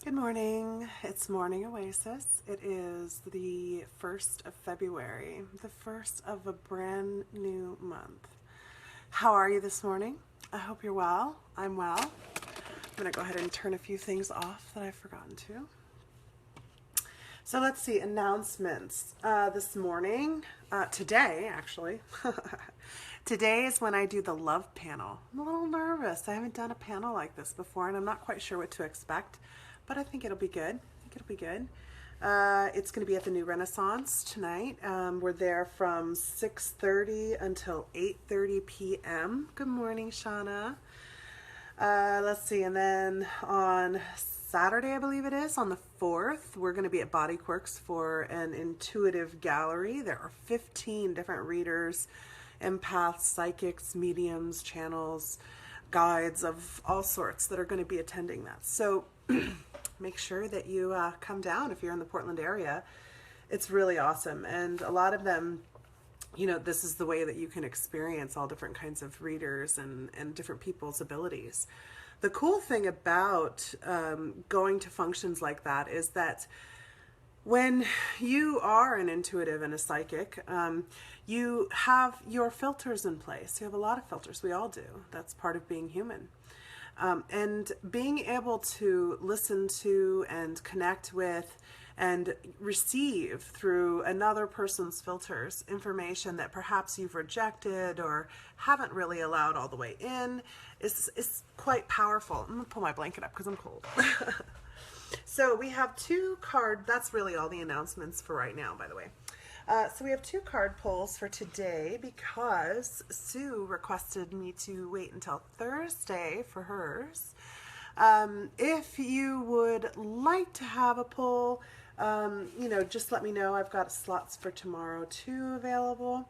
Good morning. It's Morning Oasis. It is the 1st of February, the first of a brand new month. How are you this morning? I hope you're well. I'm well. I'm going to go ahead and turn a few things off that I've forgotten to. So let's see, announcements this morning, today actually. Today is when I do the love panel. I'm a little nervous. I haven't done a panel like this before and I'm not quite sure what to expect, but I think it'll be good. It's going to be at the New Renaissance tonight. We're there from 6:30 until 8:30 p.m. Good morning, Shauna. Let's see, and then on Saturday, I believe it is, on the 4th, we're going to be at Body Quirks for an intuitive gallery. There are 15 different readers, empaths, psychics, mediums, channels, guides of all sorts that are going to be attending that. So make sure that you come down if you're in the Portland area. It's really awesome. And a lot of them, you know, this is the way that you can experience all different kinds of readers and different people's abilities. The cool thing about going to functions like that is that when you are an intuitive and a psychic, you have your filters in place. You have a lot of filters. We all do. That's part of being human. And being able to listen to and connect with and receive through another person's filters information that perhaps you've rejected or haven't really allowed all the way in is quite powerful. I'm going to pull my blanket up because I'm cold. So we have that's really all the announcements for right now, by the way. So we have 2 card pulls for today because Sue requested me to wait until Thursday for hers. If you would like to have a pull, just let me know. I've got slots for tomorrow too available.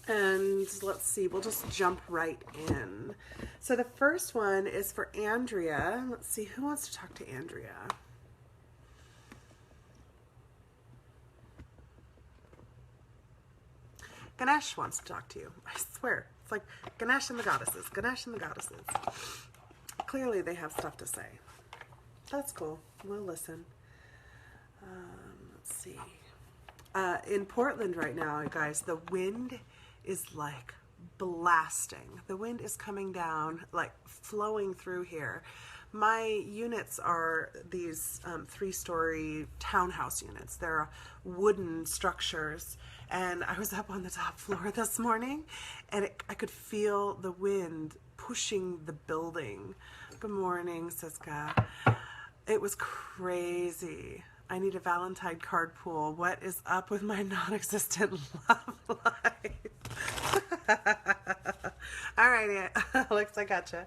And let's see, we'll just jump right in. So the first one is for Andrea. Let's see, who wants to talk to Andrea? Ganesh wants to talk to you. I swear. It's like Ganesh and the goddesses. Ganesh and the goddesses. Clearly they have stuff to say. That's cool. We'll listen. Let's see. In Portland right now, guys, the wind is like blasting. The wind is coming down, like flowing through here. My units are these 3-story townhouse units. They're wooden structures. And I was up on the top floor this morning and I could feel the wind pushing the building. Good morning, Siska. It was crazy. I need a Valentine card pool. What is up with my non-existent love life? All right, Alex, I gotcha.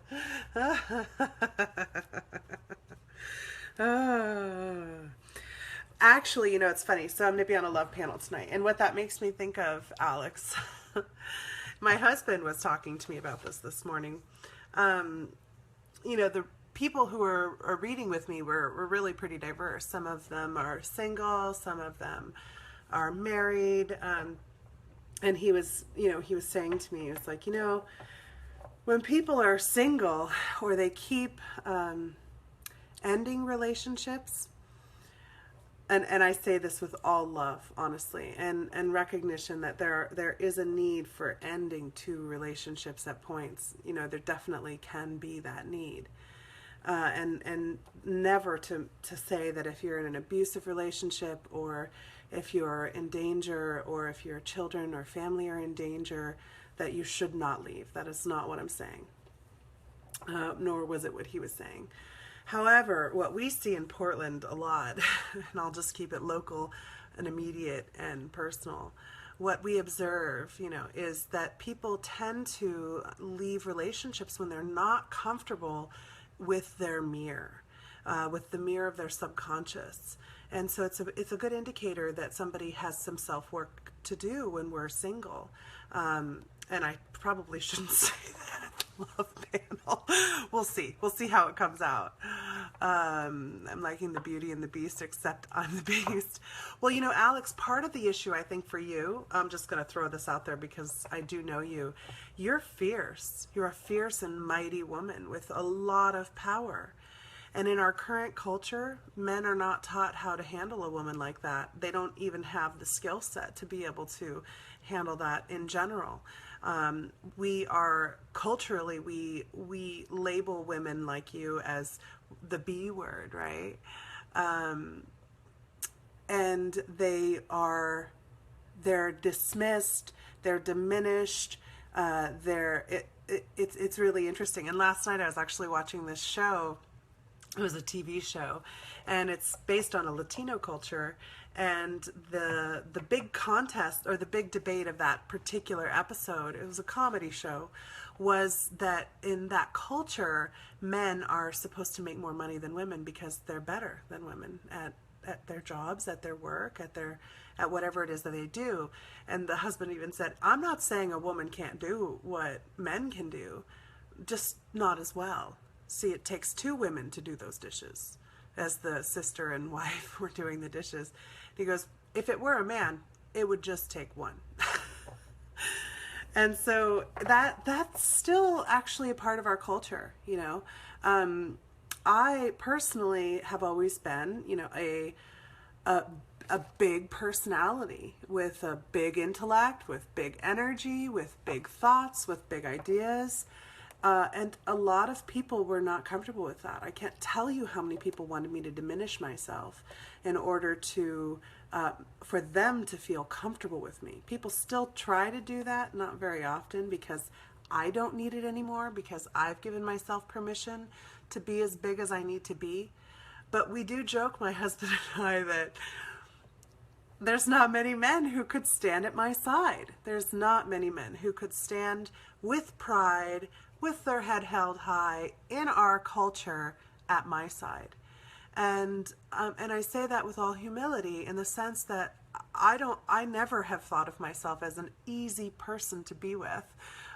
Actually, you know, it's funny. So I'm going to be on a love panel tonight. And what that makes me think of, Alex, my husband was talking to me about this morning. The people who are reading with me were really pretty diverse. Some of them are single, some of them are married. And he was saying to me, he was like, when people are single or they keep ending relationships, and I say this with all love, honestly, and recognition that there is a need for ending 2 relationships at points. There definitely can be that need. And never to say that if you're in an abusive relationship or if you're in danger or if your children or family are in danger, that you should not leave. That is not what I'm saying. Nor was it what he was saying. However, what we see in Portland a lot, and I'll just keep it local and immediate and personal, what we observe, is that people tend to leave relationships when they're not comfortable with their mirror, with the mirror of their subconscious. And so it's a good indicator that somebody has some self-work to do when we're single. And I probably shouldn't say that at the love panel. We'll see how it comes out. I'm liking the Beauty and the Beast, except I'm the Beast. Well, Alex, part of the issue I think for you, I'm just going to throw this out there because I do know you. You're fierce. You're a fierce and mighty woman with a lot of power. And in our current culture, men are not taught how to handle a woman like that. They don't even have the skill set to be able to handle that in general. We are culturally, we label women like you as the B word, right? And they're dismissed, they're diminished, it's really interesting. And last night I was actually watching this show. It was a TV show, and it's based on a Latino culture. And the big contest, or the big debate of that particular episode, it was a comedy show, was that in that culture, men are supposed to make more money than women because they're better than women at their jobs, at their work, at whatever it is that they do. And the husband even said, "I'm not saying a woman can't do what men can do, just not as well. See, it takes two women to do those dishes," as the sister and wife were doing the dishes. And he goes, "If it were a man, it would just take one." And so that's still actually a part of our culture, you know. I personally have always been, you know, a big personality with a big intellect, with big energy, with big thoughts, with big ideas. And a lot of people were not comfortable with that. I can't tell you how many people wanted me to diminish myself in order to, for them to feel comfortable with me. People still try to do that, not very often, because I don't need it anymore, because I've given myself permission to be as big as I need to be. But we do joke, my husband and I, that there's not many men who could stand at my side. There's not many men who could stand with pride, with their head held high in our culture at my side. And I say that with all humility, in the sense that I never have thought of myself as an easy person to be with.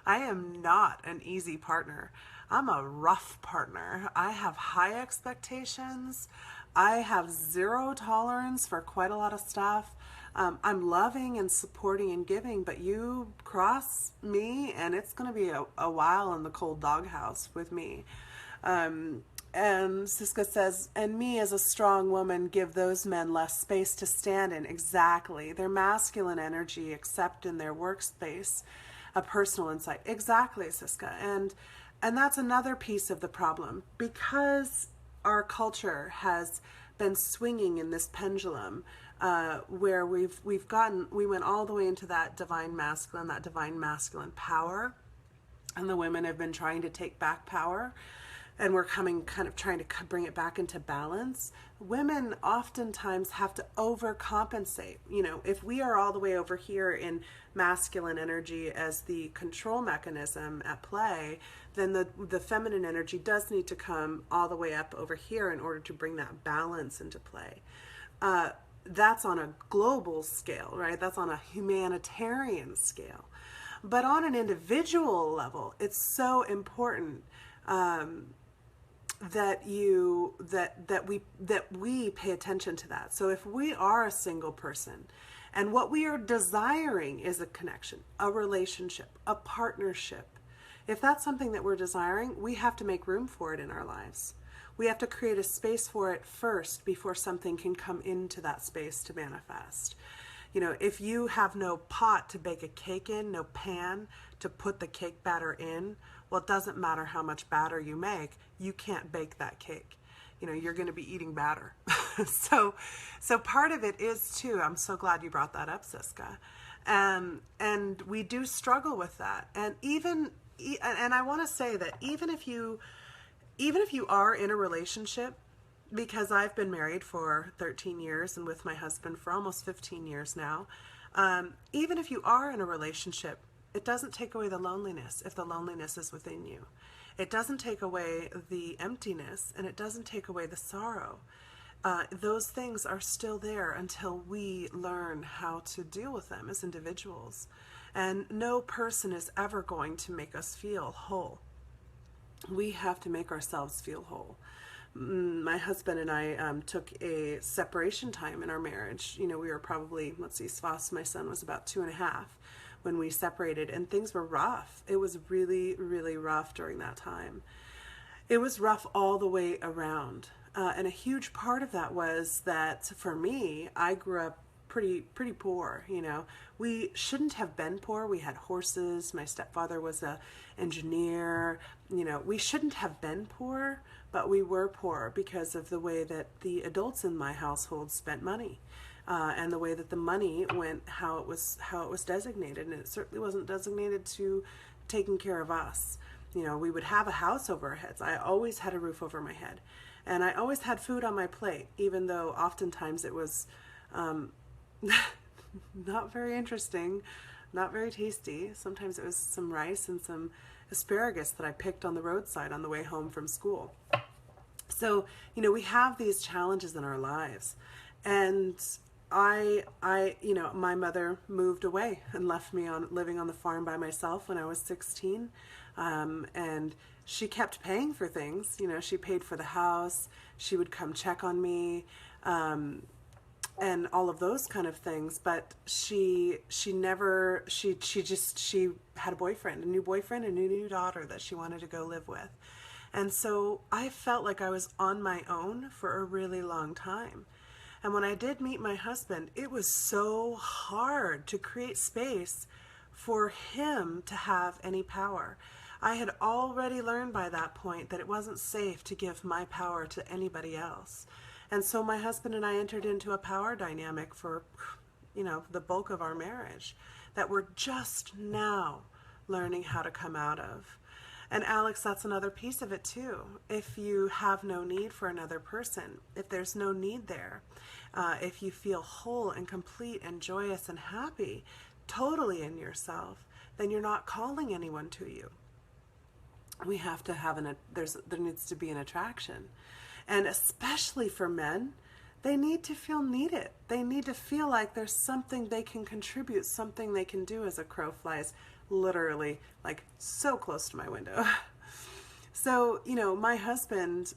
I am not an easy partner. I'm a rough partner. I have high expectations. I have zero tolerance for quite a lot of stuff. I'm loving and supporting and giving, but you cross me and it's going to be a while in the cold doghouse with me. And Siska says, "And me as a strong woman give those men less space to stand in." Exactly. Their masculine energy, except in their workspace, a personal insight. Exactly, Siska. And that's another piece of the problem, because our culture has been swinging in this pendulum, where we went all the way into that divine masculine power, and the women have been trying to take back power, and we're trying to bring it back into balance. Women oftentimes have to overcompensate. You know, if we are all the way over here in masculine energy as the control mechanism at play, then the feminine energy does need to come all the way up over here in order to bring that balance into play. That's on a global scale, right? That's on a humanitarian scale. But on an individual level, it's so important that we pay attention to that. So if we are a single person and what we are desiring is a connection, a relationship, a partnership, if that's something that we're desiring, we have to make room for it in our lives. We have to create a space for it first before something can come into that space to manifest. You know, if you have no pot to bake a cake in, no pan to put the cake batter in, well, it doesn't matter how much batter you make, you can't bake that cake. You know, you're going to be eating batter. So part of it is too, I'm so glad you brought that up, Siska. And we do struggle with that. And I want to say that even if you are in a relationship, because I've been married for 13 years and with my husband for almost 15 years now, even if you are in a relationship, it doesn't take away the loneliness if the loneliness is within you. It doesn't take away the emptiness, and it doesn't take away the sorrow. Those things are still there until we learn how to deal with them as individuals. And no person is ever going to make us feel whole. We have to make ourselves feel whole. My husband and I took a separation time in our marriage. You know, we were probably, Svas, my son, was about 2.5 when we separated, and things were rough. It was really, really rough during that time. it was rough all the way around. And a huge part of that was that for me, I grew up pretty poor. You know, we shouldn't have been poor. We had horses. My stepfather was a engineer. You know, we shouldn't have been poor, but we were poor because of the way that the adults in my household spent money. And the way that the money went, how it was designated, and it certainly wasn't designated to taking care of us. You know, we would have a house over our heads. I always had a roof over my head, and I always had food on my plate, even though oftentimes it was not very interesting, not very tasty. Sometimes it was some rice and some asparagus that I picked on the roadside on the way home from school. So, you know, we have these challenges in our lives, and you know, my mother moved away and left me living on the farm by myself when I was 16. And she kept paying for things. You know, she paid for the house. She would come check on me, and all of those kind of things. But she had a boyfriend, a new boyfriend, and a new daughter that she wanted to go live with. And so I felt like I was on my own for a really long time. And when I did meet my husband, it was so hard to create space for him to have any power. I had already learned by that point that it wasn't safe to give my power to anybody else. And so my husband and I entered into a power dynamic for, you know, the bulk of our marriage that we're just now learning how to come out of. And Alex, that's another piece of it too. If you have no need for another person, if there's no need there, if you feel whole and complete and joyous and happy, totally in yourself, then you're not calling anyone to you. We have to have there needs to be an attraction. And especially for men, they need to feel needed. They need to feel like there's something they can contribute, something they can do, as a crow flies literally like so close to my window. So, you know, my husband,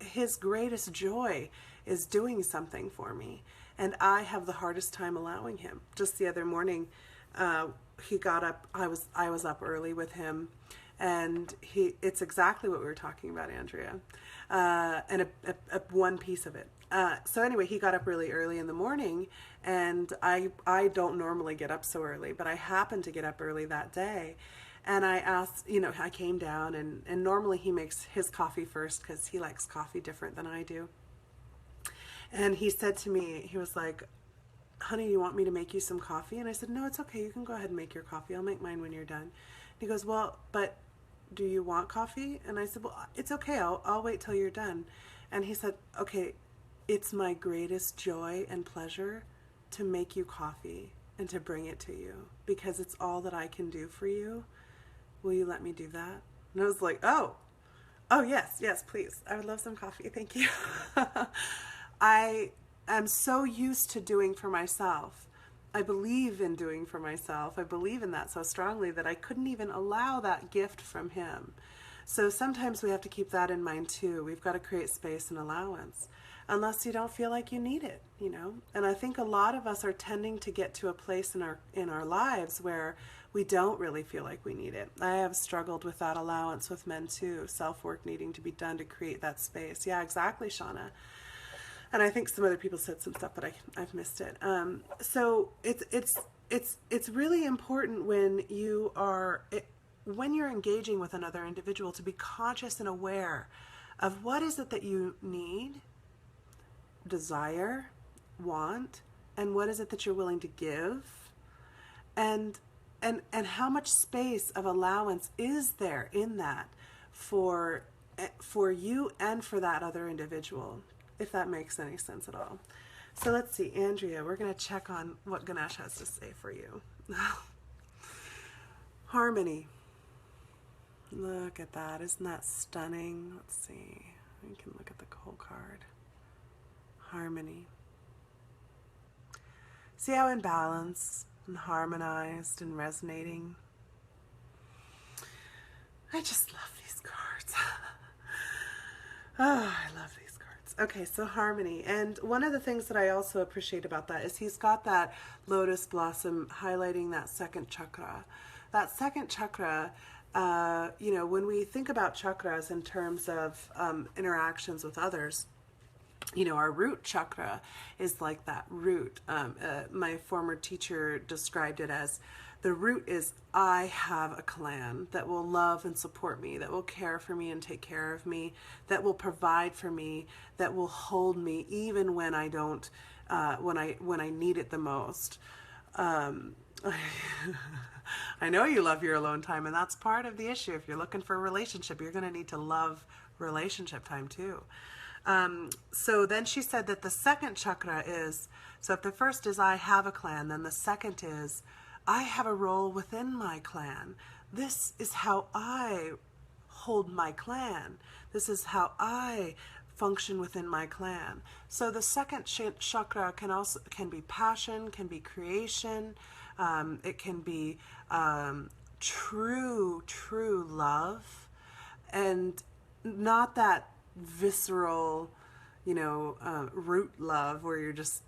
his greatest joy is doing something for me, and I have the hardest time allowing him. Just the other morning, he got up. I was up early with him, and it's exactly what we were talking about, Andrea, and one piece of it. So anyway, he got up really early in the morning, and I don't normally get up so early, but I happened to get up early that day. And I asked, you know, I came down, and normally he makes his coffee first because he likes coffee different than I do. And he said to me, he was like, honey, you want me to make you some coffee? And I said, no, it's okay. You can go ahead and make your coffee. I'll make mine when you're done. And he goes, well, but do you want coffee? And I said, well, it's okay. I'll wait till you're done. And he said, okay, it's my greatest joy and pleasure to make you coffee and to bring it to you because it's all that I can do for you. Will you let me do that? And I was like, oh, yes, please. I would love some coffee. Thank you. I am so used to doing for myself. I believe in doing for myself. I believe in that so strongly that I couldn't even allow that gift from him. So sometimes we have to keep that in mind too. We've got to create space and allowance, unless you don't feel like you need it, you know. And I think a lot of us are tending to get to a place in our lives where we don't really feel like we need it. I have struggled with that allowance with men too, self-work needing to be done to create that space. Yeah, exactly, Shauna. And I think some other people said some stuff, but I've missed it. So it's really important when you're engaging with another individual to be conscious and aware of what is it that you need, desire, want, and what is it that you're willing to give, and how much space of allowance is there in that for you and for that other individual, if that makes any sense at all. So let's see, Andrea, we're going to check on what Ganesh has to say for you. Harmony. Look at that. Isn't that stunning? Let's see. We can look at the whole card. Harmony. See how in balance and harmonized and resonating? I just love these cards. Oh, I love these cards. Okay, so harmony. And one of the things that I also appreciate about that is he's got that lotus blossom highlighting that second chakra. That second chakra when we think about chakras in terms of interactions with others, our root chakra is like that root. My former teacher described it as the root is I have a clan that will love and support me, that will care for me and take care of me, that will provide for me, that will hold me even when I don't, when I need it the most. I know you love your alone time, and that's part of the issue. If you're looking for a relationship, you're going to need to love relationship time too. So then she said that the second chakra is, so if the first is I have a clan, then the second is I have a role within my clan. This is how I hold my clan. This is how I function within my clan. So the second chakra can be passion, can be creation, it can be true love, and not that visceral, root love where you're just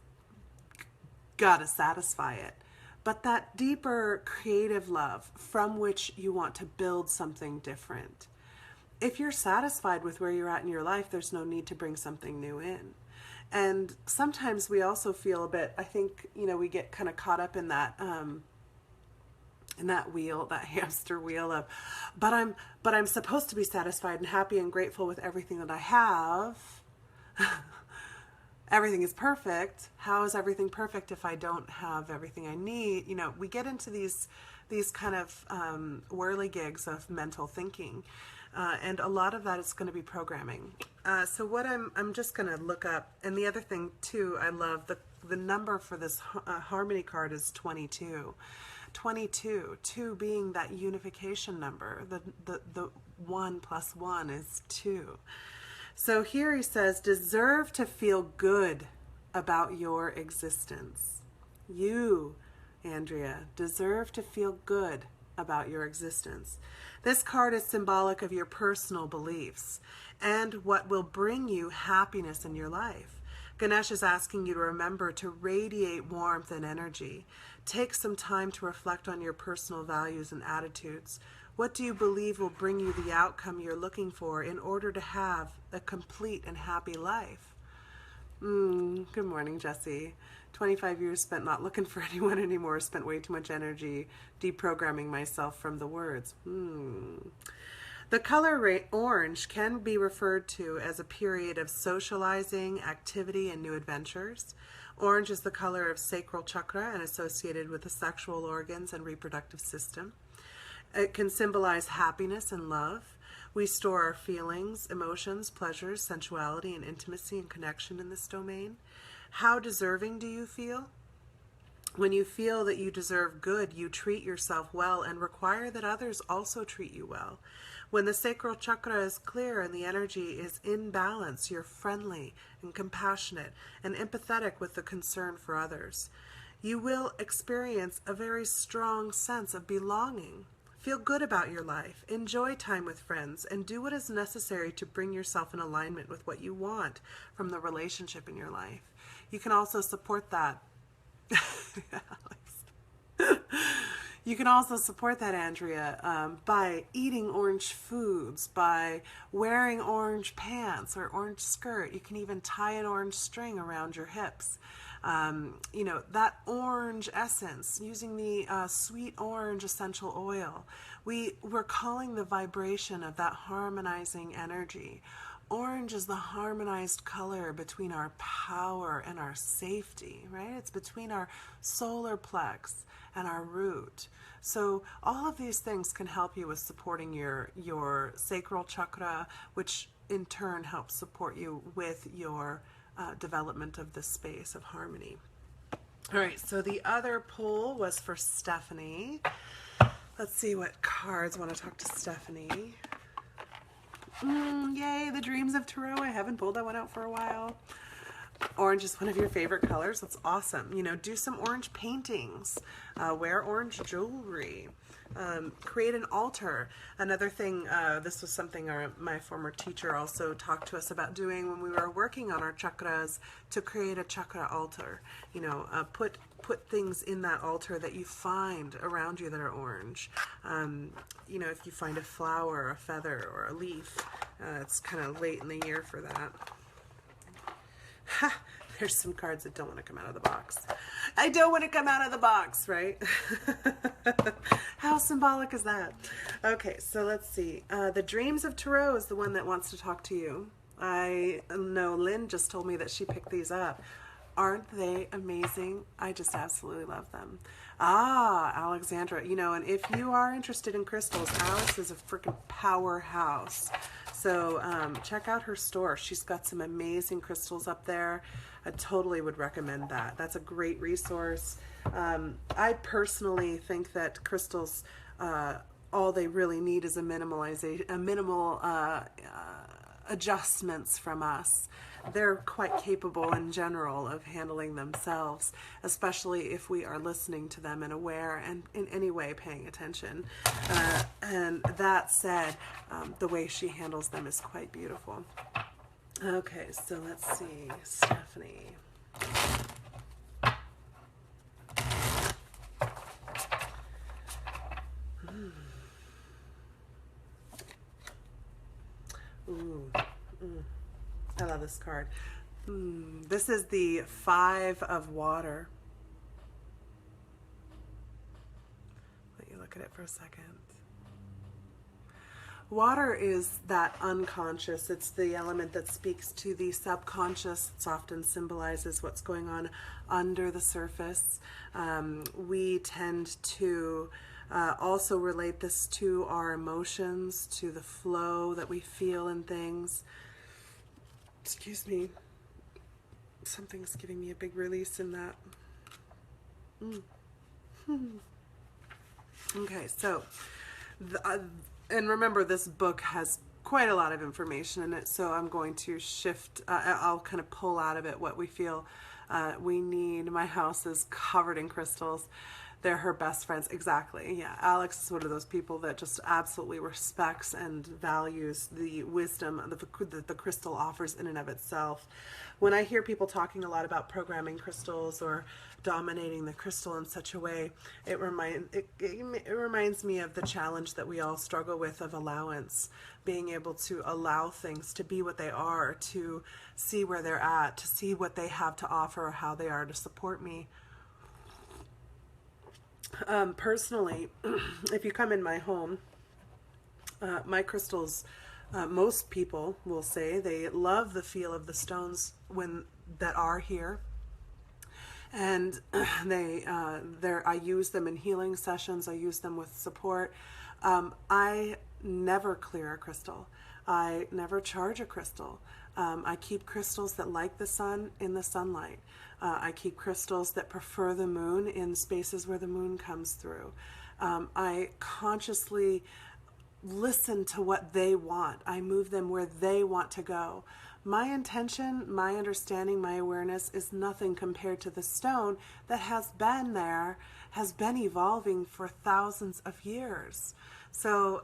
gotta satisfy it, but that deeper creative love from which you want to build something different. If you're satisfied with where you're at in your life, there's no need to bring something new in. And sometimes we also feel a bit, I think, we get kind of caught up in that wheel, that hamster wheel of, but I'm supposed to be satisfied and happy and grateful with everything that I have. Everything is perfect. How is everything perfect if I don't have everything I need? We get into these kind of whirligigs of mental thinking, and a lot of that is going to be programming. So what I'm just going to look up, and the other thing too, I love the number for this harmony card is 22. 22, 2 being that unification number. The 1 plus 1 is 2. So here he says, deserve to feel good about your existence. You, Andrea, deserve to feel good about your existence. This card is symbolic of your personal beliefs and what will bring you happiness in your life. Ganesh is asking you to remember to radiate warmth and energy. Take some time to reflect on your personal values and attitudes. What do you believe will bring you the outcome you're looking for in order to have a complete and happy life? Good morning, Jesse. 25 years spent not looking for anyone anymore, spent way too much energy deprogramming myself from the words. The color orange can be referred to as a period of socializing, activity, and new adventures. Orange is the color of sacral chakra and associated with the sexual organs and reproductive system. It can symbolize happiness and love. We store our feelings, emotions, pleasures, sensuality, and intimacy and connection in this domain. How deserving do you feel? When you feel that you deserve good, you treat yourself well and require that others also treat you well. When the sacral chakra is clear and the energy is in balance, you're friendly and compassionate and empathetic with the concern for others. You will experience a very strong sense of belonging. Feel good about your life, enjoy time with friends, and do what is necessary to bring yourself in alignment with what you want from the relationship in your life. You can also support that. You can also support that, Andrea, by eating orange foods, by wearing orange pants or orange skirt. You can even tie an orange string around your hips. That orange essence, using the sweet orange essential oil, we're calling the vibration of that harmonizing energy. Orange is the harmonized color between our power and our safety, right? It's between our solar plex and our root. So all of these things can help you with supporting your sacral chakra, which in turn helps support you with your development of this space of harmony. All right, so the other poll was for Stephanie. Let's see what cards want to talk to Stephanie. Yay, the Dreams of Tarot. I haven't pulled that one out for a while. Orange is one of your favorite colors. That's awesome. Do some orange paintings. Wear orange jewelry. Create an altar. Another thing, this was something my former teacher also talked to us about doing when we were working on our chakras, to create a chakra altar. Put put things in that altar that you find around you that are orange. You know, if you find a flower, a feather, or a leaf, it's kind of late in the year for that. Ha! There's some cards that don't want to come out of the box. I don't want to come out of the box, right? How symbolic is that? Okay, so let's see. The Dreams of Tarot is the one that wants to talk to you. I know Lynn just told me that she picked these up. Aren't they amazing? I just absolutely love them. Ah, Alexandra, you know, and if you are interested in crystals, Alex is a freaking powerhouse. So check out her store. She's got some amazing crystals up there. I totally would recommend that. That's a great resource. I personally think that crystals, all they really need is a minimal adjustments from us. They're quite capable in general of handling themselves, especially if we are listening to them and aware and in any way paying attention. And that said, the way she handles them is quite beautiful. Okay, so let's see, Stephanie. Ooh, I love this card. This is the Five of Water. Let you look at it for a second. Water is that unconscious. It's the element that speaks to the subconscious. It often symbolizes what's going on under the surface. We tend to also relate this to our emotions, to the flow that we feel in things. Excuse me. Something's giving me a big release in that. Okay, so and remember, this book has quite a lot of information in it, so I'm going to shift, I'll kind of pull out of it what we feel we need. My house is covered in crystals. They're her best friends. Exactly, yeah. Alex is one of those people that just absolutely respects and values the wisdom that the crystal offers in and of itself. When I hear people talking a lot about programming crystals or dominating the crystal in such a way, it reminds me of the challenge that we all struggle with of allowance, being able to allow things to be what they are, to see where they're at, to see what they have to offer, or how they are to support me. Personally, if you come in my home, my crystals, most people will say they love the feel of the stones that are here, and I use them in healing sessions. I use them with support. I never clear a crystal. I never charge a crystal. I keep crystals that like the sun in the sunlight. I keep crystals that prefer the moon in spaces where the moon comes through. I consciously listen to what they want. I move them where they want to go. My intention, my understanding, my awareness is nothing compared to the stone that has been there, has been evolving for thousands of years. So,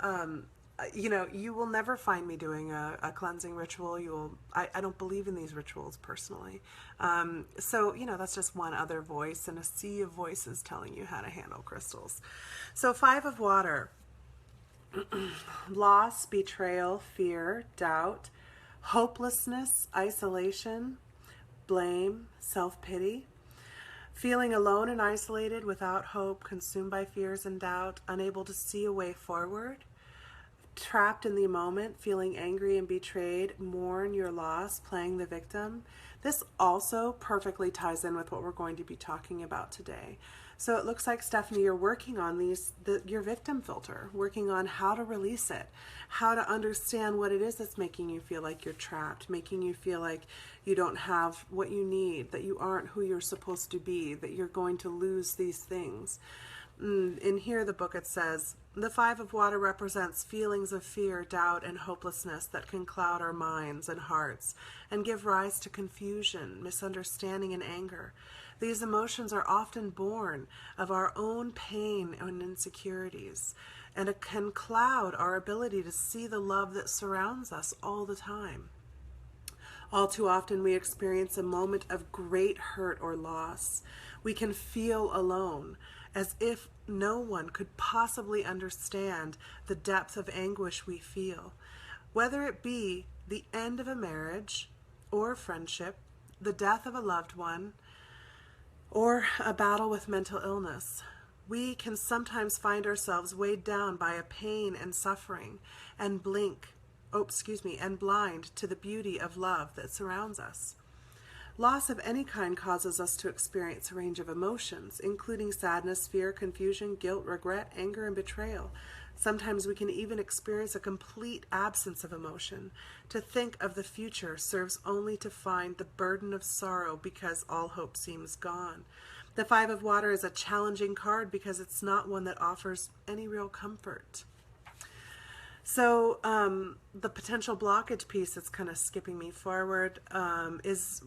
you know, you will never find me doing a cleansing ritual. I don't believe in these rituals personally. So, you know, that's just one other voice in a sea of voices telling you how to handle crystals. So, Five of Water. Loss, betrayal, fear, doubt, hopelessness, isolation, blame, self-pity, feeling alone and isolated, without hope, consumed by fears and doubt, unable to see a way forward, trapped in the moment, feeling angry and betrayed, mourn your loss, playing the victim. This also perfectly ties in with what we're going to be talking about today. So it looks like, Stephanie, you're working on your victim filter, working on how to release it, how to understand what it is that's making you feel like you're trapped, making you feel like you don't have what you need, that you aren't who you're supposed to be, that you're going to lose these things. In here, the book, it says, the Five of Water represents feelings of fear, doubt, and hopelessness that can cloud our minds and hearts and give rise to confusion, misunderstanding, and anger. These emotions are often born of our own pain and insecurities, and it can cloud our ability to see the love that surrounds us all the time. All too often we experience a moment of great hurt or loss. We can feel alone, as if no one could possibly understand the depth of anguish we feel, whether it be the end of a marriage or a friendship, the death of a loved one, or a battle with mental illness. We can sometimes find ourselves weighed down by a pain and suffering and and blind to the beauty of love that surrounds us. Loss of any kind causes us to experience a range of emotions, including sadness, fear, confusion, guilt, regret, anger, and betrayal. Sometimes we can even experience a complete absence of emotion. To think of the future serves only to find the burden of sorrow because all hope seems gone. The Five of Water is a challenging card because it's not one that offers any real comfort. So the potential blockage piece that's kind of skipping me forward is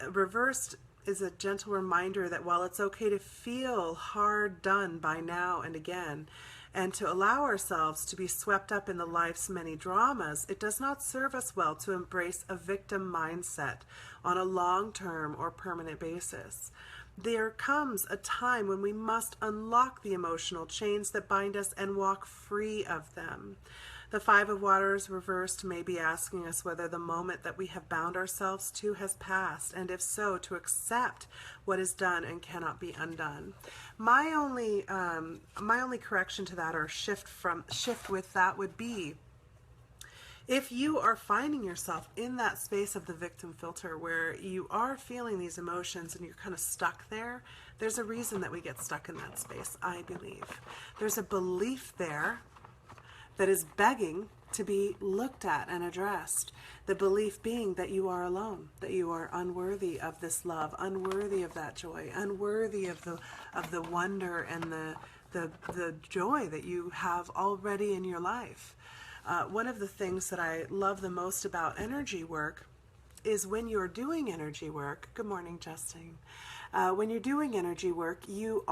reversed is a gentle reminder that while it's okay to feel hard done by now and again, and to allow ourselves to be swept up in the life's many dramas, it does not serve us well to embrace a victim mindset on a long-term or permanent basis. There comes a time when we must unlock the emotional chains that bind us and walk free of them. The Five of Waters reversed may be asking us whether the moment that we have bound ourselves to has passed, and if so, to accept what is done and cannot be undone. My only correction to that, or shift with that, would be if you are finding yourself in that space of the victim filter where you are feeling these emotions and you're kind of stuck there, there's a reason that we get stuck in that space, I believe. There's a belief there that is begging to be looked at and addressed. The belief being that you are alone, that you are unworthy of this love, unworthy of that joy, unworthy of the wonder and the joy that you have already in your life. One of the things that I love the most about energy work is when you're doing energy work, good morning, Justine. When you're doing energy work, you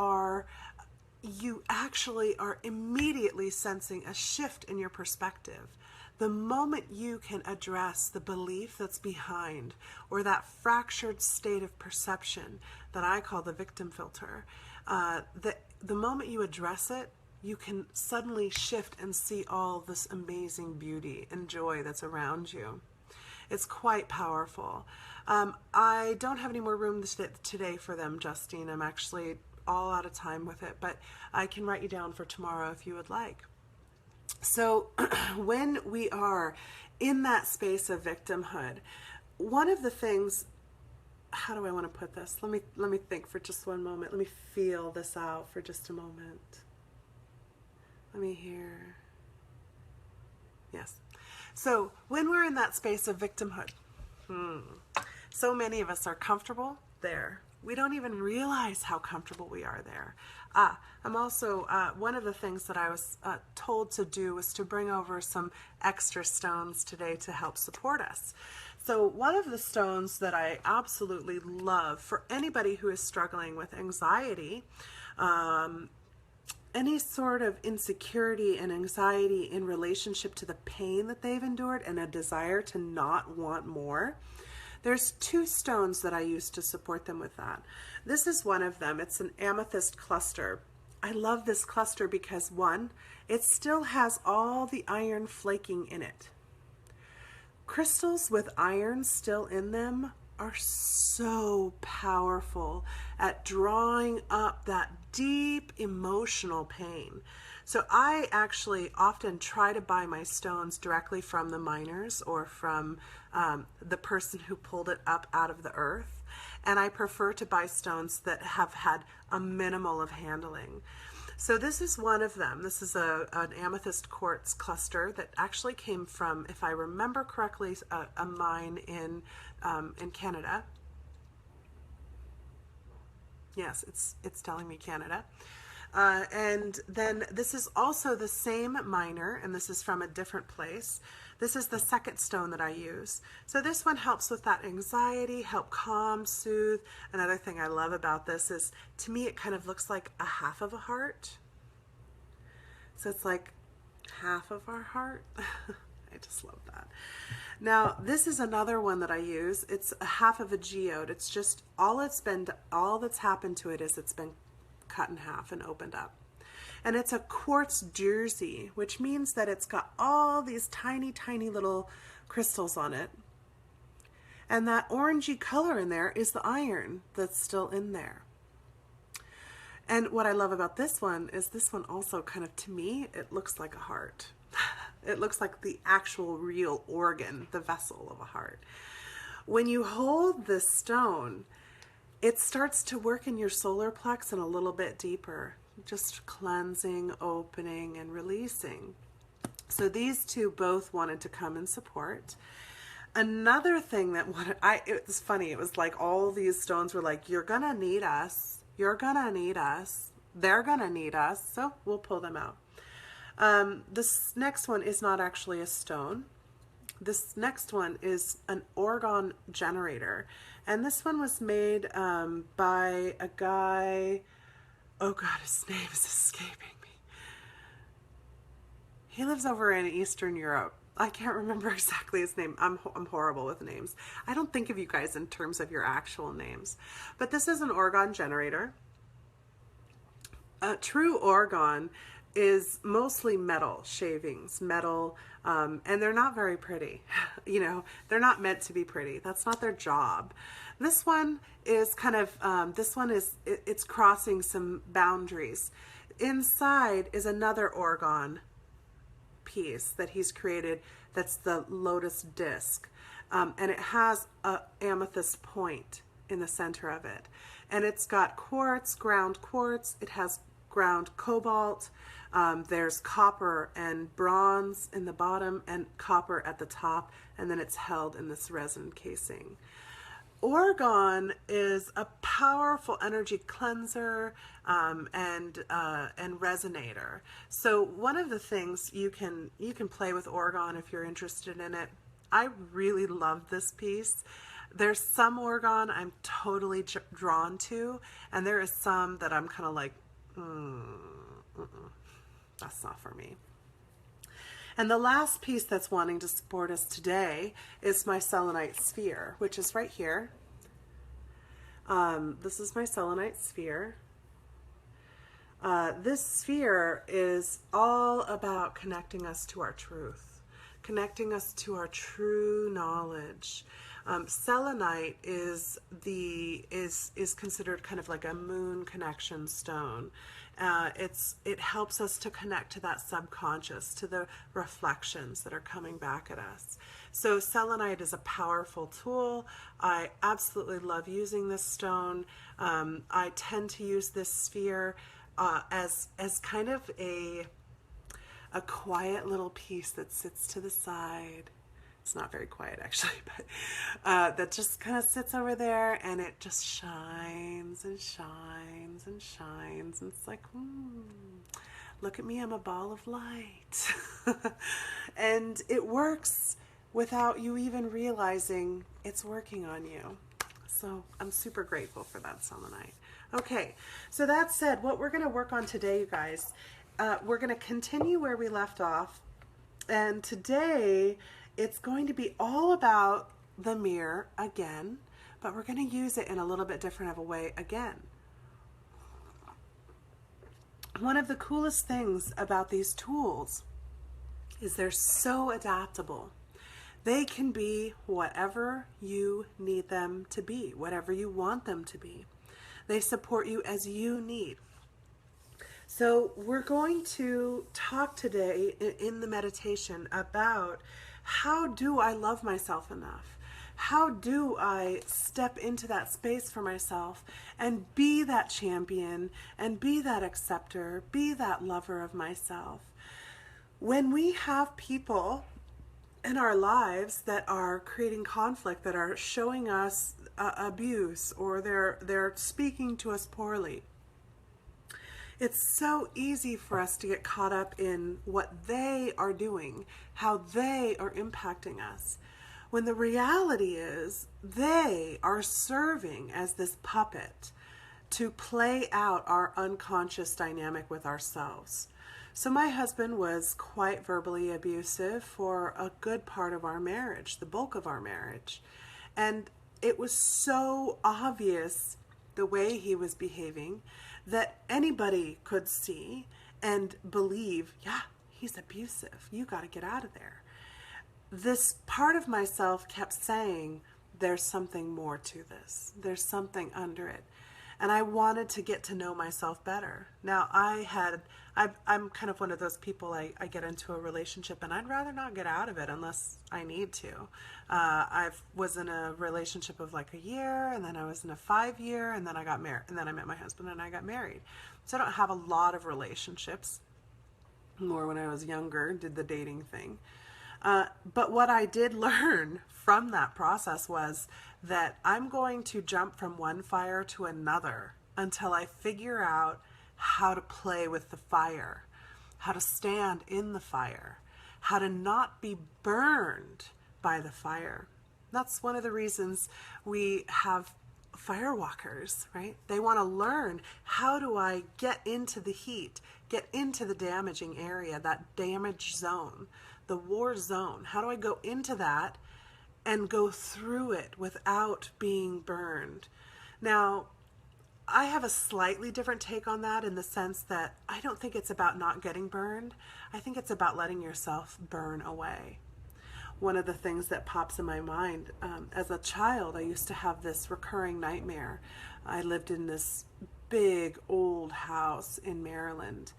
actually are immediately sensing a shift in your perspective. The moment you can address the belief that's behind, or that fractured state of perception that I call the victim filter, the moment you address it, you can suddenly shift and see all this amazing beauty and joy that's around you. It's quite powerful. I don't have any more room today for them, Justine. I'm actually all out of time with it, but I can write you down for tomorrow if you would like. So when we are in that space of victimhood, one of the things, how do I want to put this? Let me think for just one moment. Let me feel this out for just a moment. Let me hear. Yes. So when we're in that space of victimhood, so many of us are comfortable there. We don't even realize how comfortable we are there. I'm also, one of the things that I was told to do was to bring over some extra stones today to help support us. So one of the stones that I absolutely love for anybody who is struggling with anxiety, any sort of insecurity and anxiety in relationship to the pain that they've endured and a desire to not want more, there's two stones that I use to support them with that. This is one of them. It's an amethyst cluster. I love this cluster because, one, it still has all the iron flaking in it. Crystals with iron still in them are so powerful at drawing up that deep emotional pain. So I actually often try to buy my stones directly from the miners or from the person who pulled it up out of the earth. And I prefer to buy stones that have had a minimal of handling. So this is one of them. This is an amethyst quartz cluster that actually came from, if I remember correctly, a mine in Canada. Yes, it's telling me Canada. And then this is also the same miner, and this is from a different place. This is the second stone that I use. So this one helps with that anxiety, help calm, soothe. Another thing I love about this is, to me, it kind of looks like a half of a heart. So it's like half of our heart. I just love that. Now, this is another one that I use. It's a half of a geode. It's just all that's happened to it is it's been cut in half and opened up. And it's a quartz jersey, which means that it's got all these tiny, tiny little crystals on it. And that orangey color in there is the iron that's still in there. And what I love about this one is this one also kind of, to me, it looks like a heart. It looks like the actual real organ, the vessel of a heart. When you hold this stone, it starts to work in your solar plex and a little bit deeper, just cleansing, opening, and releasing. So these two both wanted to come and support. Another thing that it was funny, it was like all these stones were like, you're gonna need us, you're gonna need us, they're gonna need us, so we'll pull them out. This next one is not actually a stone. This next one is an orgone generator. And this one was made by a guy, oh God, his name is escaping me. He lives over in Eastern Europe. I can't remember exactly his name. I'm horrible with names. I don't think of you guys in terms of your actual names. But this is an orgone generator. A true orgone is mostly metal shavings, and they're not very pretty. You know, they're not meant to be pretty. That's not their job. This one is kind of, it's crossing some boundaries. Inside is another orgone piece that he's created that's the lotus disc, and it has a amethyst point in the center of it, and it's got quartz, ground quartz, it has ground cobalt, there's copper and bronze in the bottom and copper at the top, and then it's held in this resin casing. Orgone is a powerful energy cleanser and resonator. So one of the things you can play with orgone if you're interested in it. I really love this piece. There's some orgone I'm totally drawn to, and there is some that I'm kind of like, that's not for me. And the last piece that's wanting to support us today is my selenite sphere, which is right here. This is my selenite sphere. This sphere is all about connecting us to our truth, connecting us to our true knowledge. Selenite is considered kind of like a moon connection stone. It helps us to connect to that subconscious, to the reflections that are coming back at us. So selenite is a powerful tool. I absolutely love using this stone. I tend to use this sphere as kind of a quiet little piece that sits to the side. It's not very quiet actually, but that just kind of sits over there, and it just shines and shines and shines, and it's like, look at me, I'm a ball of light. And it works without you even realizing it's working on you. So I'm super grateful for that selenite. Okay, so that said, what we're going to work on today, you guys, we're going to continue where we left off, and today it's going to be all about the mirror again, but we're going to use it in a little bit different of a way again. One of the coolest things about these tools is they're so adaptable. They can be whatever you need them to be, whatever you want them to be. They support you as you need. So we're going to talk today in the meditation about how do I love myself enough? How do I step into that space for myself and be that champion and be that acceptor, be that lover of myself? When we have people in our lives that are creating conflict, that are showing us abuse, or they're speaking to us poorly, it's so easy for us to get caught up in what they are doing, how they are impacting us, when the reality is they are serving as this puppet to play out our unconscious dynamic with ourselves. So my husband was quite verbally abusive for a good part of our marriage, the bulk of our marriage. And it was so obvious the way he was behaving that anybody could see and believe, yeah, he's abusive. You got to get out of there. This part of myself kept saying, there's something more to this. There's something under it. And I wanted to get to know myself better. Now, I'm kind of one of those people, I get into a relationship and I'd rather not get out of it unless I need to. I was in a relationship of like a year, and then I was in a 5-year, and then I got married, and then I met my husband and I got married. So I don't have a lot of relationships. More when I was younger, did the dating thing. But what I did learn from that process was that I'm going to jump from one fire to another until I figure out how to play with the fire, how to stand in the fire, how to not be burned by the fire. That's one of the reasons we have firewalkers, right? They want to learn, how do I get into the heat, get into the damaging area, that damage zone, the war zone. How do I go into that and go through it without being burned? Now, I have a slightly different take on that, in the sense that I don't think it's about not getting burned. I think it's about letting yourself burn away. One of the things that pops in my mind, as a child, I used to have this recurring nightmare. I lived in this big old house in Maryland,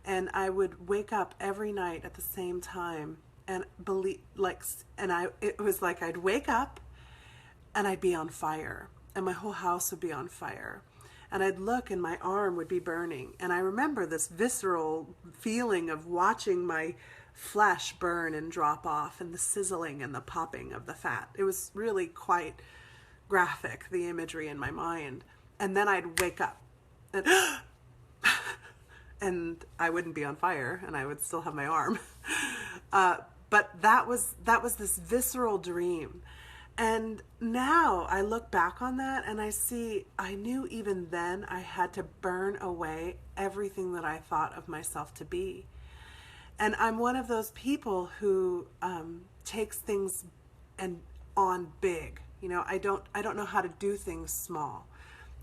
and I would wake up every night at the same time and it was like I'd wake up and I'd be on fire, and my whole house would be on fire. And I'd look and my arm would be burning. And I remember this visceral feeling of watching my flesh burn and drop off, and the sizzling and the popping of the fat. It was really quite graphic, the imagery in my mind. And then I'd wake up and, and I wouldn't be on fire, and I would still have my arm. But that was this visceral dream. And now I look back on that and I see, I knew even then I had to burn away everything that I thought of myself to be. And I'm one of those people who takes things and on big. You know, I don't know how to do things small.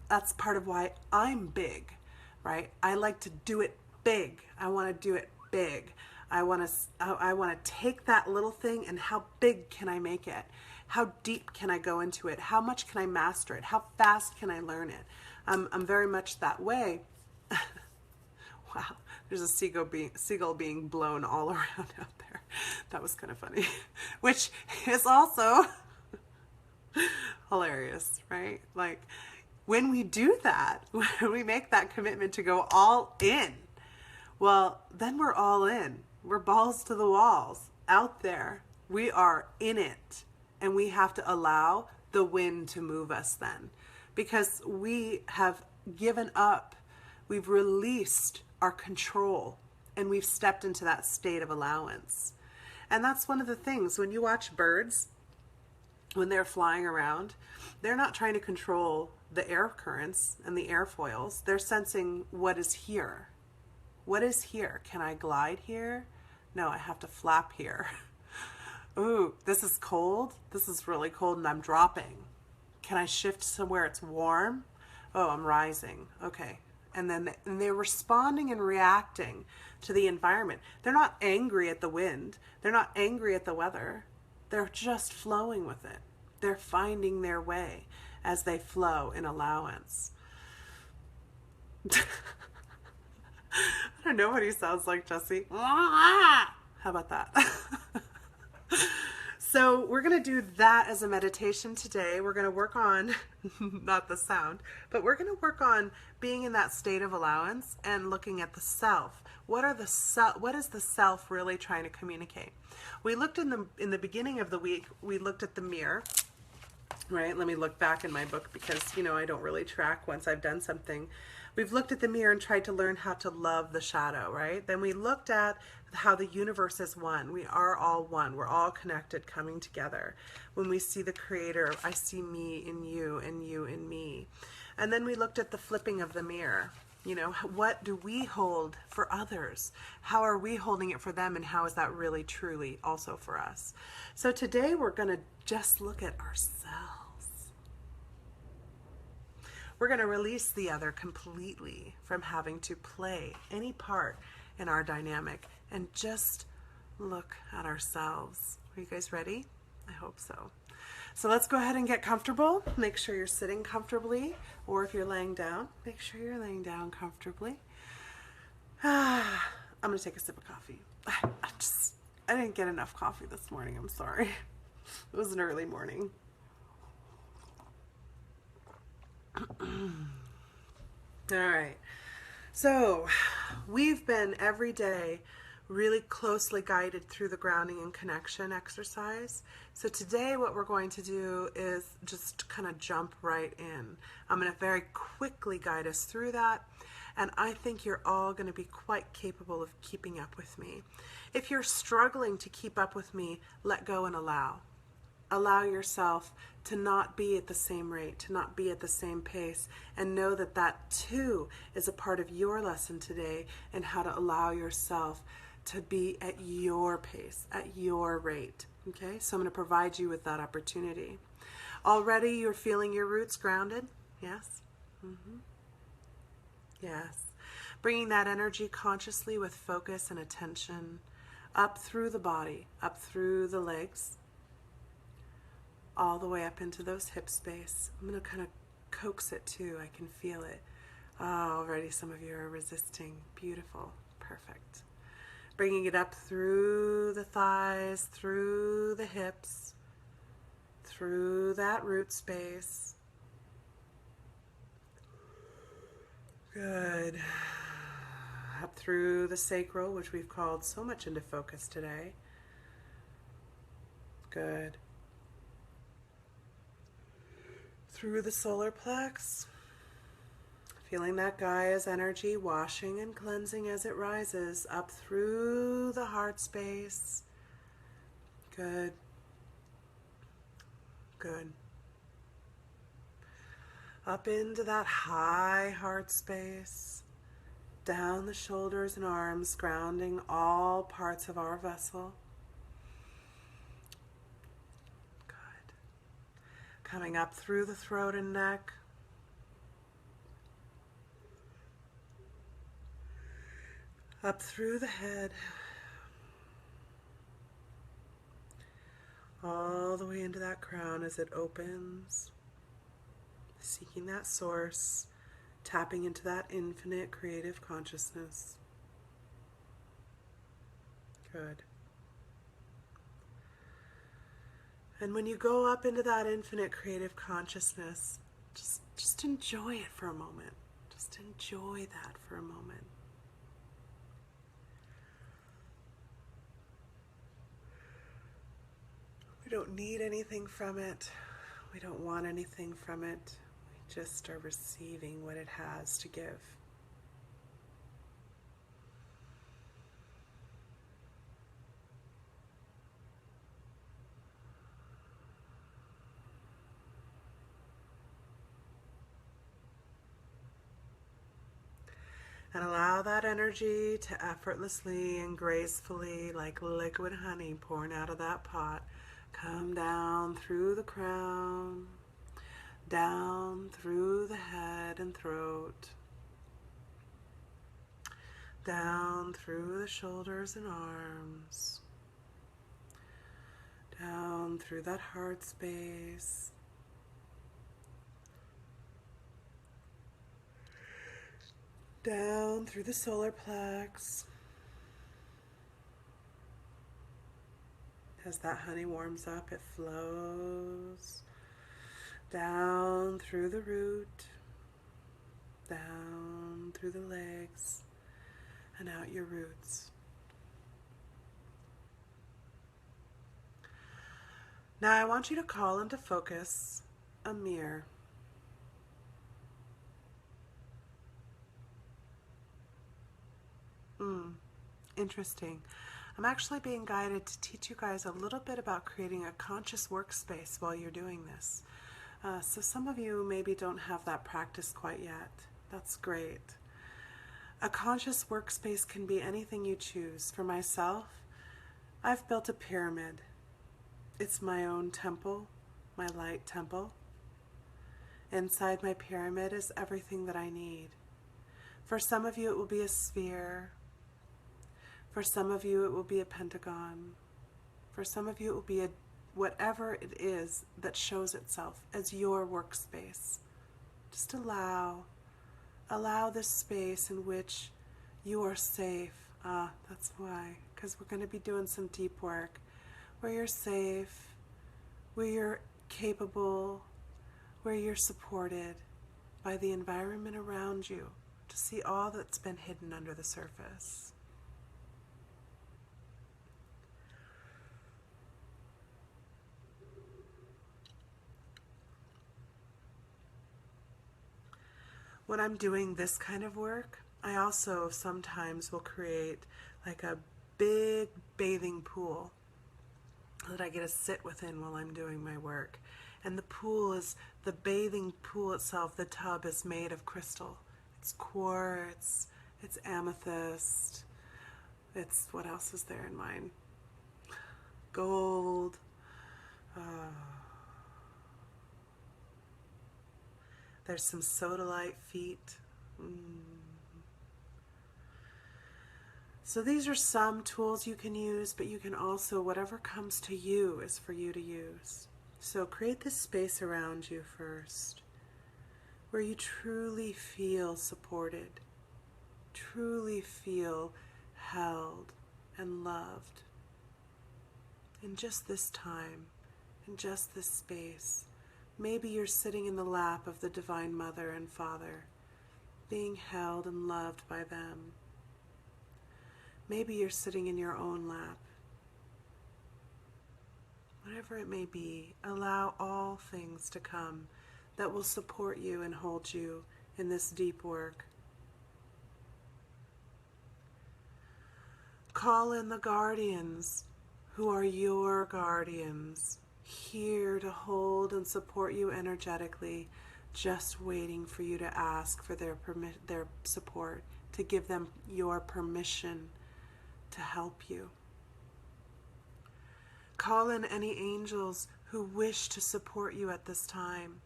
That's part of why I'm big, right? I like to do it big. I want to do it big. I want to take that little thing and how big can I make it? How deep can I go into it? How much can I master it? How fast can I learn it? I'm very much that way. Wow, there's a seagull being blown all around out there. That was kind of funny, which is also hilarious, right? Like, when we do that, when we make that commitment to go all in, well, then we're all in. We're balls to the walls out there. We are in it. And we have to allow the wind to move us then, because we have given up. We've released our control, and we've stepped into that state of allowance. And that's one of the things, when you watch birds, when they're flying around, they're not trying to control the air currents and the airfoils. They're sensing what is here. What is here? Can I glide here? No, I have to flap here. Ooh, this is cold. This is really cold and I'm dropping. Can I shift somewhere it's warm? Oh, I'm rising. Okay. And then they're responding and reacting to the environment. They're not angry at the wind. They're not angry at the weather. They're just flowing with it. They're finding their way as they flow in allowance. I don't know what he sounds like, Jesse. How about that? So we're going to do that as a meditation today. We're going to work on, not the sound, but we're going to work on being in that state of allowance and looking at the self. What is the self really trying to communicate? We looked in the beginning of the week, we looked at the mirror, right? Let me look back in my book because, I don't really track once I've done something. We've looked at the mirror and tried to learn how to love the shadow, right? Then we looked at how the universe is one. We are all one. We're all connected, coming together. When we see the Creator, I see me in you and you in me. And then we looked at the flipping of the mirror. You know, what do we hold for others? How are we holding it for them? And how is that really truly also for us? So today we're going to just look at ourselves. We're going to release the other completely from having to play any part in our dynamic and just look at ourselves. Are you guys ready? I hope so. So let's go ahead and get comfortable. Make sure you're sitting comfortably, or if you're laying down, make sure you're laying down comfortably. I'm going to take a sip of coffee. I didn't get enough coffee this morning. I'm sorry. It was an early morning. All right. So we've been every day really closely guided through the grounding and connection exercise. So today what we're going to do is just kind of jump right in. I'm going to very quickly guide us through that, and I think you're all going to be quite capable of keeping up with me. If you're struggling to keep up with me, let go and allow. Allow yourself to not be at the same rate, to not be at the same pace, and know that that too is a part of your lesson today, and how to allow yourself to be at your pace, at your rate. Okay, so I'm going to provide you with that opportunity. Already you're feeling your roots grounded? Yes? Yes. Bringing that energy consciously with focus and attention up through the body, up through the legs, all the way up into those hip space. I'm going to kind of coax it too. I can feel it. Oh, already some of you are resisting. Beautiful. Perfect. Bringing it up through the thighs, through the hips, through that root space. Good. Up through the sacral, which we've called so much into focus today. Good. Through the solar plex. Feeling that Gaia's energy washing and cleansing as it rises up through the heart space. Good. Good. Up into that high heart space. Down the shoulders and arms, grounding all parts of our vessel. Good. Coming up through the throat and neck. Up through the head, all the way into that crown as it opens, seeking that source, tapping into that infinite creative consciousness. Good. And when you go up into that infinite creative consciousness, just enjoy it for a moment. Just enjoy that for a moment. We don't need anything from it. We don't want anything from it. We just are receiving what it has to give. And allow that energy to effortlessly and gracefully, like liquid honey pouring out of that pot, come down through the crown, down through the head and throat, down through the shoulders and arms, down through that heart space, down through the solar plex. As that honey warms up, it flows down through the root, down through the legs, and out your roots. Now I want you to call into focus a mirror. Interesting. I'm actually being guided to teach you guys a little bit about creating a conscious workspace while you're doing this. So some of you maybe don't have that practice quite yet. That's great. A conscious workspace can be anything you choose. For myself, I've built a pyramid. It's my own temple, my light temple. Inside my pyramid is everything that I need. For some of you, it will be a sphere. For some of you, it will be a pentagon. For some of you, it will be whatever it is that shows itself as your workspace. Just allow this space in which you are safe. That's why, because we're going to be doing some deep work where you're safe, where you're capable, where you're supported by the environment around you to see all that's been hidden under the surface. When I'm doing this kind of work, I also sometimes will create like a big bathing pool that I get to sit within while I'm doing my work. And the bathing pool itself, the tub is made of crystal. It's quartz, it's amethyst, it's, what else is there in mine? Gold. There's some sodalite feet. So these are some tools you can use, but you can also, whatever comes to you is for you to use. So create this space around you first, where you truly feel supported, truly feel held and loved. In just this time, in just this space, maybe you're sitting in the lap of the Divine Mother and Father, being held and loved by them. Maybe you're sitting in your own lap. Whatever it may be, allow all things to come that will support you and hold you in this deep work. Call in the guardians who are your guardians, here to hold and support you energetically, just waiting for you to ask for their support, to give them your permission to help you. Call in any angels who wish to support you at this time,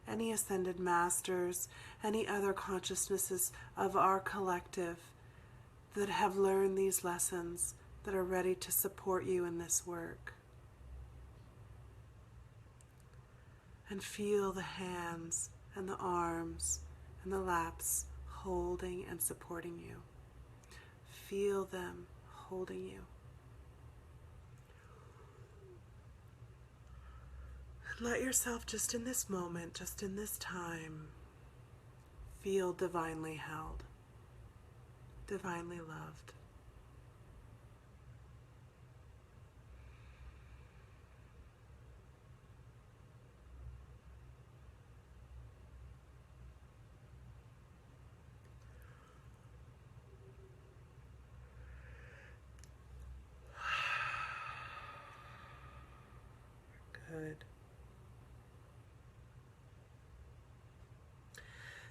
any ascended masters, any other consciousnesses of our collective that have learned these lessons, that are ready to support you in this work. And feel the hands and the arms and the laps holding and supporting you. Feel them holding you. Let yourself, just in this moment, just in this time, feel divinely held, divinely loved. Good.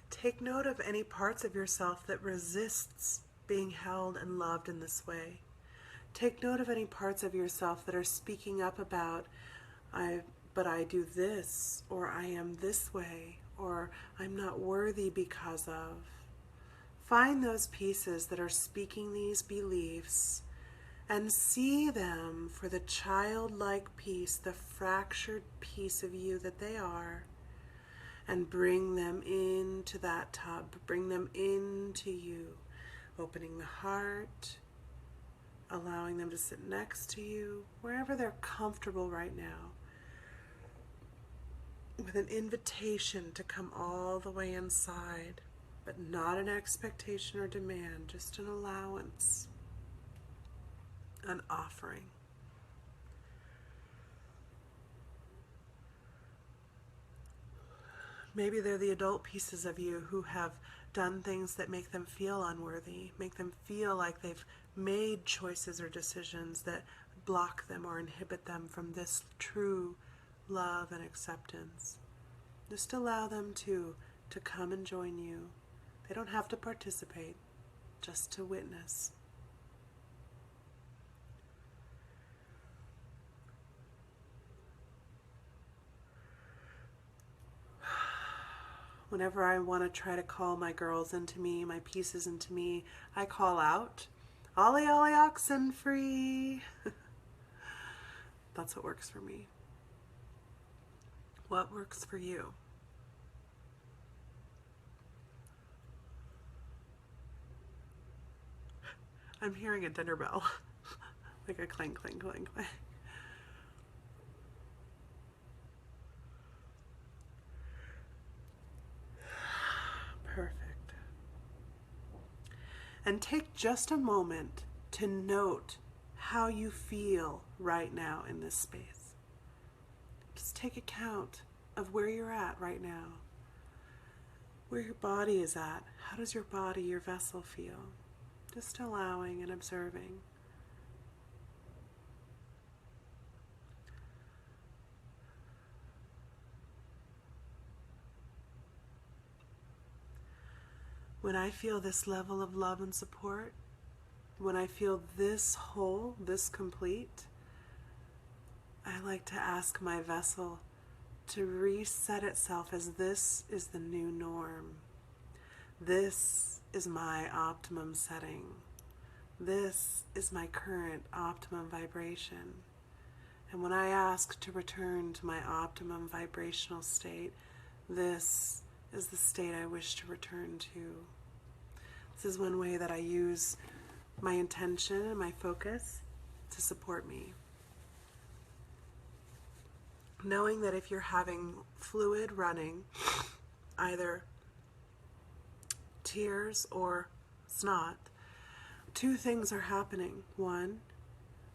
Take note of any parts of yourself that resists being held and loved in this way. Take note of any parts of yourself that are speaking up about, but I do this, or I am this way, or I'm not worthy because of. Find those pieces that are speaking these beliefs and see them for the childlike piece, the fractured piece of you that they are, and bring them into that tub, bring them into you, opening the heart, allowing them to sit next to you, wherever they're comfortable right now, with an invitation to come all the way inside, but not an expectation or demand, just an allowance, an offering. Maybe they're the adult pieces of you who have done things that make them feel unworthy, make them feel like they've made choices or decisions that block them or inhibit them from this true love and acceptance. Just allow them to come and join you. They don't have to participate. just to witness. Whenever I want to try to call my girls into me, my pieces into me, I call out, "Ollie, ollie, oxen free." That's what works for me. What works for you? I'm hearing a dinner bell. Like a clang, clang, clang, clang. Perfect. And take just a moment to note how you feel right now in this space. Just take account of where you're at right now, where your body is at. How does your body, your vessel feel? Just allowing and observing. When I feel this level of love and support, when I feel this whole, this complete, I like to ask my vessel to reset itself as this is the new norm. This is my optimum setting. This is my current optimum vibration. And when I ask to return to my optimum vibrational state, this is the state I wish to return to. This is one way that I use my intention and my focus to support me. Knowing that if you're having fluid running, either tears or snot, two things are happening. One,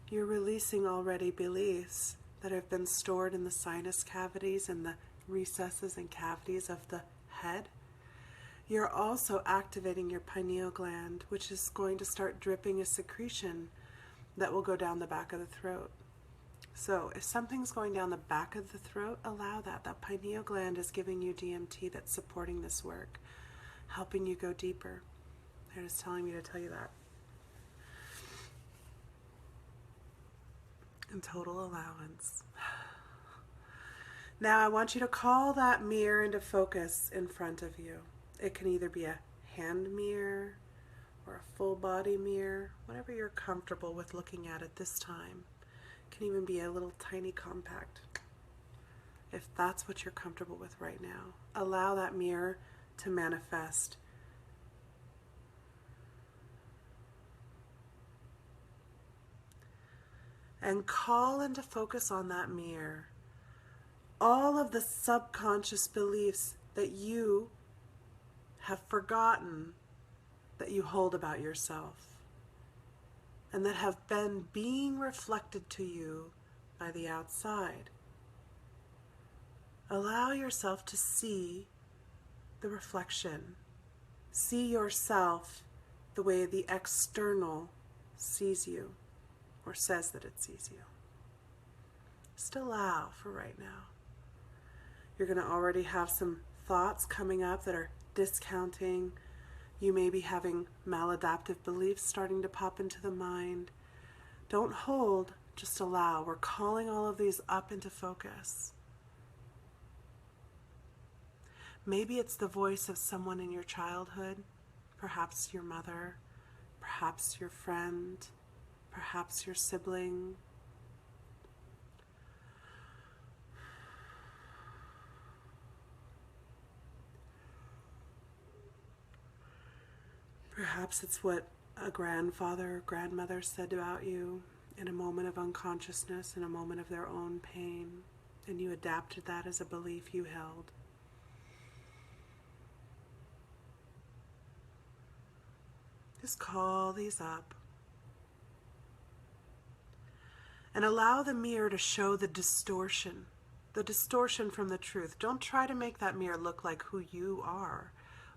you're releasing already beliefs that have been stored in the sinus cavities and the recesses and cavities of the head. You're also activating your pineal gland, which is going to start dripping a secretion that will go down the back of the throat. So if something's going down the back of the throat, allow that. That pineal gland is giving you DMT that's supporting this work, helping you go deeper. They're just telling me to tell you that. And total allowance. Now I want you to call that mirror into focus in front of you. It can either be a hand mirror or a full body mirror, whatever you're comfortable with looking at this time. It can even be a little tiny compact. If that's what you're comfortable with right now, allow that mirror to manifest. And call into focus on that mirror all of the subconscious beliefs that you have forgotten that you hold about yourself and that have been being reflected to you by the outside. Allow yourself to see the reflection. See yourself the way the external sees you or says that it sees you. Just allow for right now. You're going to already have some thoughts coming up that are discounting. You may be having maladaptive beliefs starting to pop into the mind. Don't hold, just allow. We're calling all of these up into focus. Maybe it's the voice of someone in your childhood, perhaps your mother, perhaps your friend, perhaps your sibling. Perhaps it's what a grandfather or grandmother said about you in a moment of unconsciousness, in a moment of their own pain, and you adapted that as a belief you held. Just call these up. And allow the mirror to show the distortion from the truth. Don't try to make that mirror look like who you are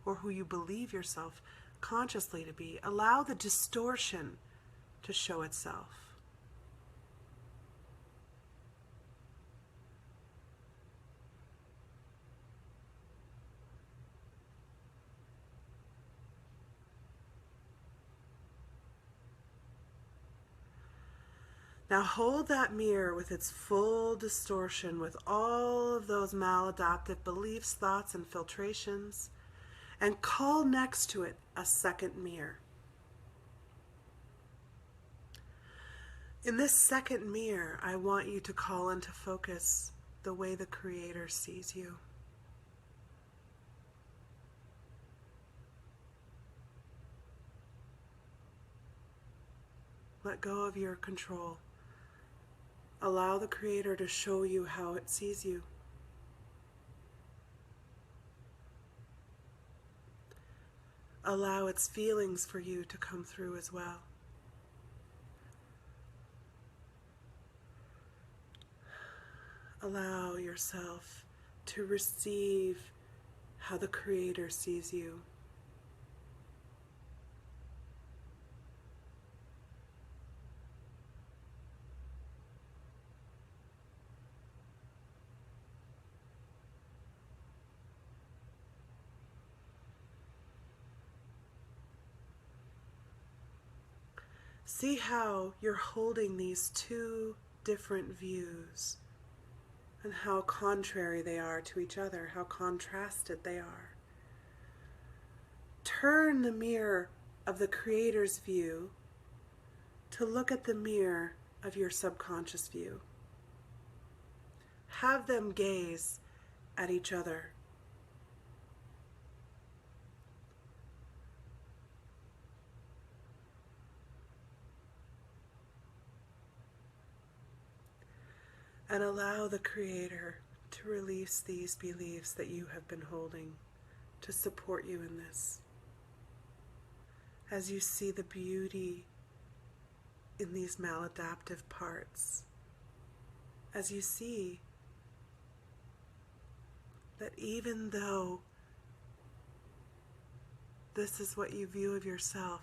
or who you believe yourself consciously to be. Allow the distortion to show itself. Now hold that mirror with its full distortion, with all of those maladaptive beliefs, thoughts, and filtrations, and call next to it a second mirror. In this second mirror, I want you to call into focus the way the Creator sees you. Let go of your control. Allow the Creator to show you how it sees you. Allow its feelings for you to come through as well. Allow yourself to receive how the Creator sees you. See how you're holding these two different views and how contrary they are to each other, how contrasted they are. Turn the mirror of the Creator's view to look at the mirror of your subconscious view. Have them gaze at each other. And allow the Creator to release these beliefs that you have been holding to support you in this. As you see the beauty in these maladaptive parts, as you see that even though this is what you view of yourself,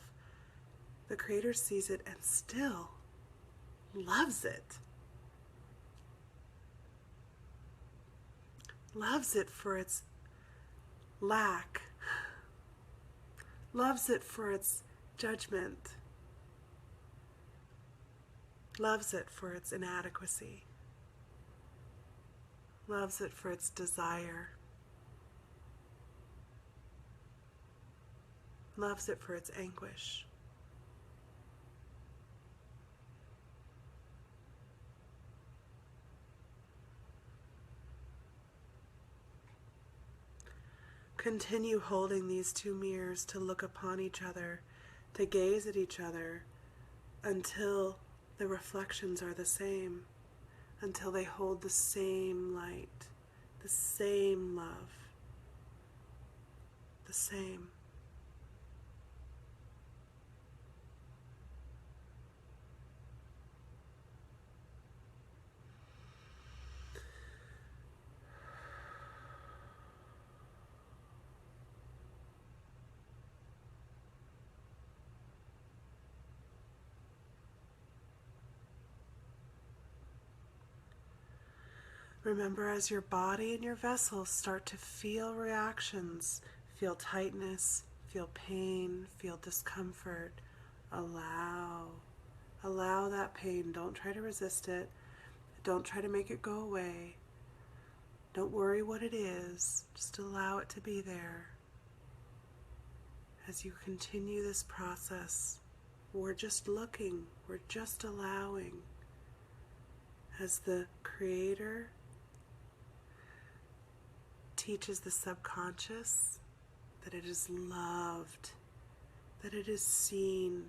the Creator sees it and still loves it. Loves it for its lack, loves it for its judgment, loves it for its inadequacy, loves it for its desire, loves it for its anguish. Continue holding these two mirrors to look upon each other, to gaze at each other, until the reflections are the same, until they hold the same light, the same love, the same. Remember, as your body and your vessels start to feel reactions, feel tightness, feel pain, feel discomfort, allow that pain. Don't try to resist it. Don't try to make it go away. Don't worry what it is. Just allow it to be there. As you continue this process, we're just looking, we're just allowing, as the Creator teaches the subconscious that it is loved, that it is seen,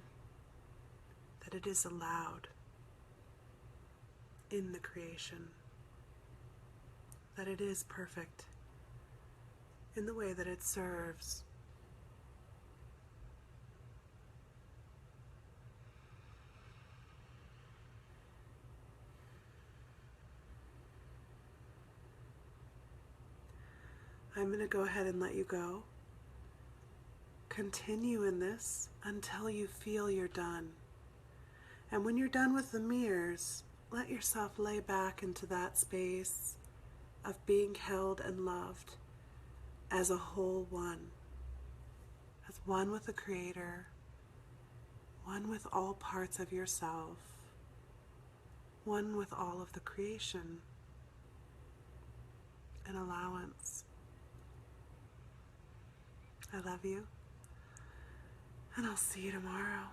that it is allowed in the creation, that it is perfect in the way that it serves. I'm going to go ahead and let you go. Continue in this until you feel you're done. And when you're done with the mirrors, let yourself lay back into that space of being held and loved as a whole one. As one with the Creator, one with all parts of yourself. one with all of the creation, an allowance. I love you, and I'll see you tomorrow.